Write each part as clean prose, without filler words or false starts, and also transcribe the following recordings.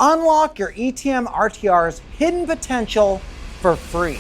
Unlock your ETM RTR's hidden potential for free.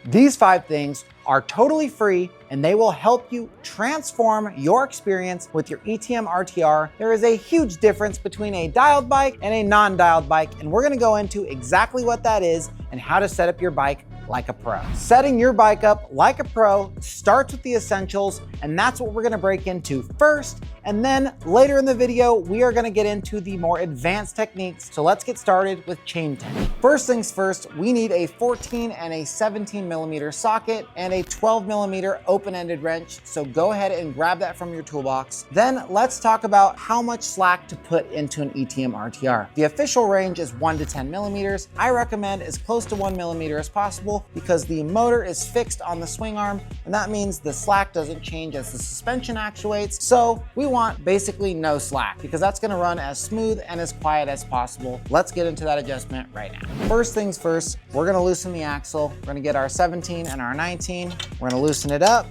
These 5 things are totally free and they will help you transform your experience with your ETM RTR. There is a huge difference between a dialed bike and a non-dialed bike, and we're gonna go into exactly what that is and how to set up your bike like a pro. Setting your bike up like a pro starts with the essentials, and that's what we're gonna break into first. And then later in the video, we are gonna get into the more advanced techniques. So let's get started with chain tension. First things first, we need a 14 and a 17 millimeter socket and a 12 millimeter open-ended wrench. So go ahead and grab that from your toolbox. Then let's talk about how much slack to put into an ETM RTR. The official range is 1 to 10 millimeters. I recommend as close to 1 millimeter as possible because the motor is fixed on the swing arm, and that means the slack doesn't change as the suspension actuates. So we want basically no slack because that's gonna run as smooth and as quiet as possible. Let's get into that adjustment right now. First things first, we're gonna loosen the axle. We're gonna get our 17 and our 19. We're gonna loosen it up.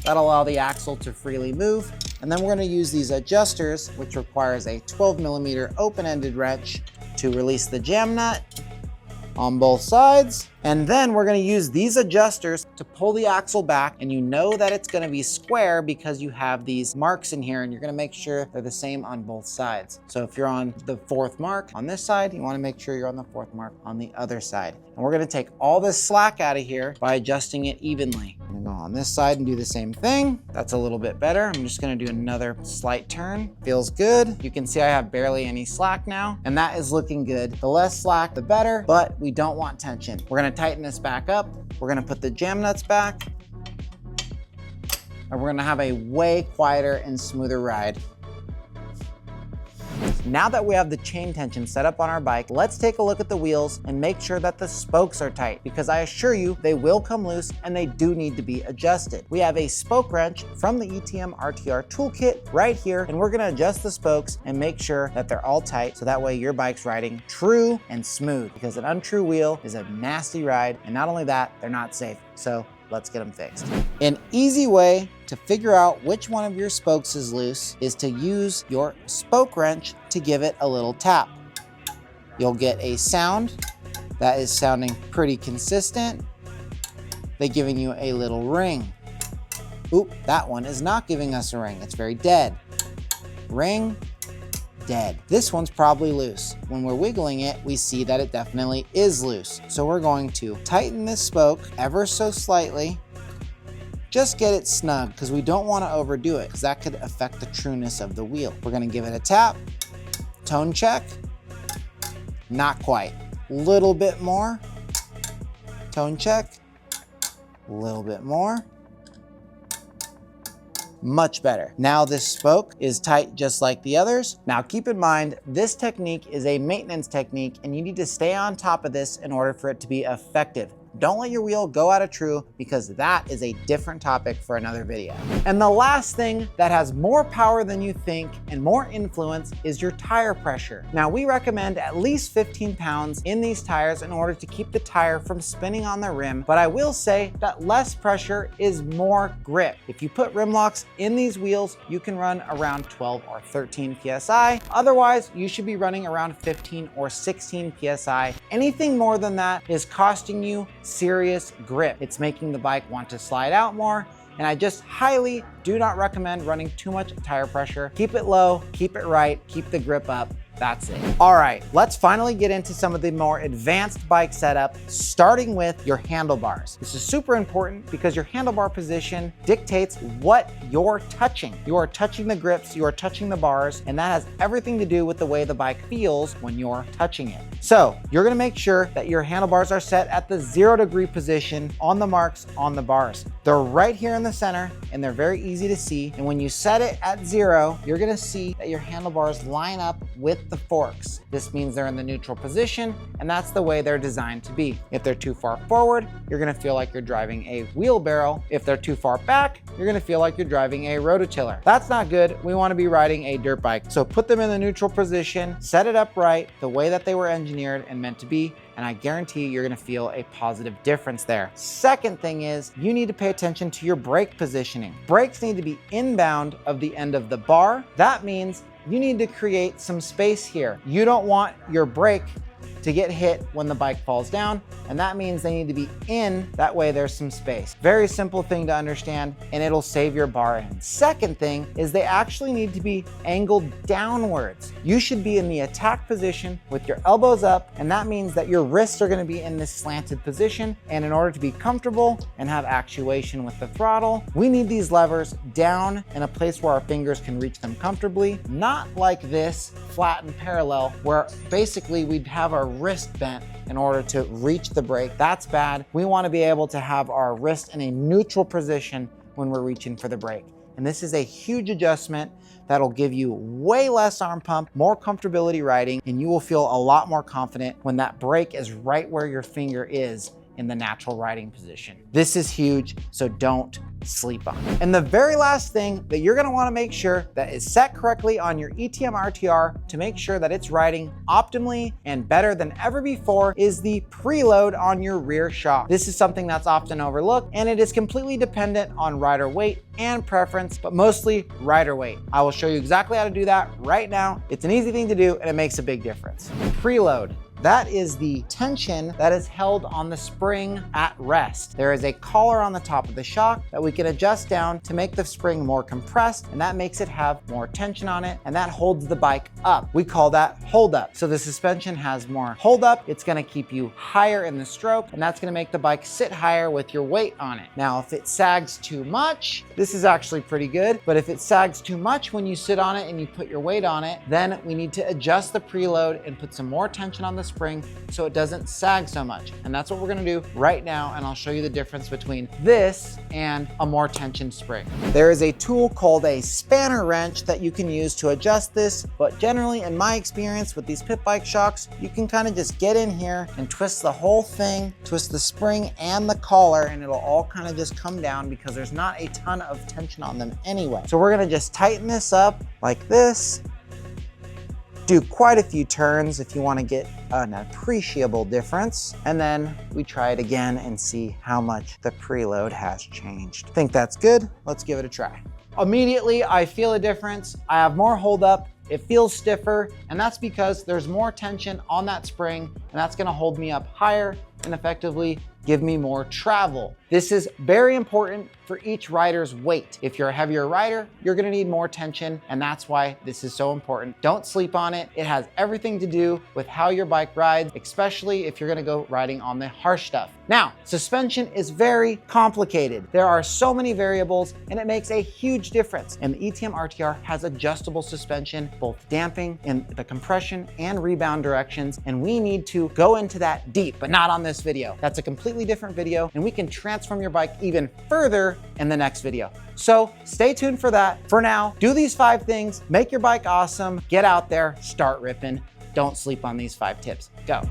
That'll allow the axle to freely move. And then we're gonna use these adjusters, which requires a 12 millimeter open-ended wrench to release the jam nut on both sides. And then we're gonna use these adjusters to pull the axle back, and you know that it's gonna be square because you have these marks in here, and you're gonna make sure they're the same on both sides. So if you're on the 4th mark on this side, you wanna make sure you're on the 4th mark on the other side. And we're gonna take all this slack out of here by adjusting it evenly. I'm gonna go on this side and do the same thing. That's a little bit better. I'm just gonna do another slight turn. Feels good. You can see I have barely any slack now, and that is looking good. The less slack, the better, but we don't want tension. We're gonna tighten this back up. We're gonna put the jam nuts back, and we're gonna have a way quieter and smoother ride. Now that we have the chain tension set up on our bike, let's take a look at the wheels and make sure that the spokes are tight, because I assure you they will come loose and they do need to be adjusted. We have a spoke wrench from the ETM RTR toolkit right here, and we're gonna adjust the spokes and make sure that they're all tight so that way your bike's riding true and smooth, because an untrue wheel is a nasty ride, and not only that, they're not safe. So let's get them fixed. An easy way to figure out which one of your spokes is loose is to use your spoke wrench to give it a little tap. You'll get a sound that is sounding pretty consistent. They're giving you a little ring. Oop, that one is not giving us a ring. It's very dead. Ring, dead. This one's probably loose. When we're wiggling it, we see that it definitely is loose. So we're going to tighten this spoke ever so slightly. Just get it snug, because we don't want to overdo it, because that could affect the trueness of the wheel. We're going to give it a tap, tone check. Not quite. Little bit more. Tone check. A little bit more. Much better. Now this spoke is tight just like the others. Now keep in mind, this technique is a maintenance technique, and you need to stay on top of this in order for it to be effective. Don't let your wheel go out of true, because that is a different topic for another video. And the last thing that has more power than you think and more influence is your tire pressure. Now we recommend at least 15 pounds in these tires in order to keep the tire from spinning on the rim, but I will say that less pressure is more grip. If you put rim locks in these wheels, you can run around 12 or 13 PSI. Otherwise, you should be running around 15 or 16 PSI. Anything more than that is costing you serious grip. It's making the bike want to slide out more, and I just highly do not recommend running too much tire pressure. Keep it low, keep it right, keep the grip up. That's it. All right, let's finally get into some of the more advanced bike setup, starting with your handlebars. This is super important because your handlebar position dictates what you're touching. You are touching the grips, you are touching the bars, and that has everything to do with the way the bike feels when you're touching it. So you're gonna make sure that your handlebars are set at the 0 degree position on the marks on the bars. They're right here in the center, and they're very easy to see. And when you set it at 0, you're gonna see that your handlebars line up with with the forks. This means they're in the neutral position, and that's the way they're designed to be. If they're too far forward, you're gonna feel like you're driving a wheelbarrow. If they're too far back, you're gonna feel like you're driving a rototiller. That's not good. We wanna be riding a dirt bike. So put them in the neutral position, set it up right, the way that they were engineered and meant to be, and I guarantee you're gonna feel a positive difference there. Second thing is, you need to pay attention to your brake positioning. Brakes need to be inbound of the end of the bar. That means you need to create some space here. You don't want your brake to get hit when the bike falls down, and that means they need to be in, that way there's some space. Very simple thing to understand, and it'll save your bar end. Second thing is they actually need to be angled downwards. You should be in the attack position with your elbows up, and that means that your wrists are gonna be in this slanted position, and in order to be comfortable and have actuation with the throttle, we need these levers down in a place where our fingers can reach them comfortably, not like this, flat and parallel, where basically we'd have our wrist bent in order to reach the brake. That's bad. We want to be able to have our wrist in a neutral position when we're reaching for the brake. And this is a huge adjustment that'll give you way less arm pump, more comfortability riding, and you will feel a lot more confident when that brake is right where your finger is in the natural riding position. This is huge, so don't sleep on it. And the very last thing that you're gonna wanna make sure that is set correctly on your ETM RTR to make sure that it's riding optimally and better than ever before is the preload on your rear shock. This is something that's often overlooked, and it is completely dependent on rider weight and preference, but mostly rider weight. I will show you exactly how to do that right now. It's an easy thing to do, and it makes a big difference. Preload. That is the tension that is held on the spring at rest. There is a collar on the top of the shock that we can adjust down to make the spring more compressed, and that makes it have more tension on it, and that holds the bike up. We call that hold up. So the suspension has more hold up. It's gonna keep you higher in the stroke, and that's gonna make the bike sit higher with your weight on it. Now, if it sags too much, this is actually pretty good, but if it sags too much when you sit on it and you put your weight on it, then we need to adjust the preload and put some more tension on the spring so it doesn't sag so much. And that's what we're gonna do right now, and I'll show you the difference between this and a more tensioned spring. There is a tool called a spanner wrench that you can use to adjust this, but generally in my experience with these pit bike shocks, you can kind of just get in here and twist the whole thing, twist the spring and the collar, and it'll all kind of just come down because there's not a ton of tension on them anyway. So we're gonna just tighten this up like this. Do quite a few turns if you want to get an appreciable difference. And then we try it again and see how much the preload has changed. Think that's good? Let's give it a try. Immediately, I feel a difference. I have more hold up. It feels stiffer, and that's because there's more tension on that spring, and that's gonna hold me up higher and effectively give me more travel. This is very important for each rider's weight. If you're a heavier rider, you're gonna need more tension, and that's why this is so important. Don't sleep on it. It has everything to do with how your bike rides, especially if you're gonna go riding on the harsh stuff. Now, suspension is very complicated. There are so many variables, and it makes a huge difference. And the ETM RTR has adjustable suspension, both damping in the compression and rebound directions, and we need to go into that deep, but not on this video. That's a completely different video, and we can transform your bike even further in the next video. So stay tuned for that. For now, do these 5 things, make your bike awesome, get out there, start ripping. Don't sleep on these 5 tips. Go.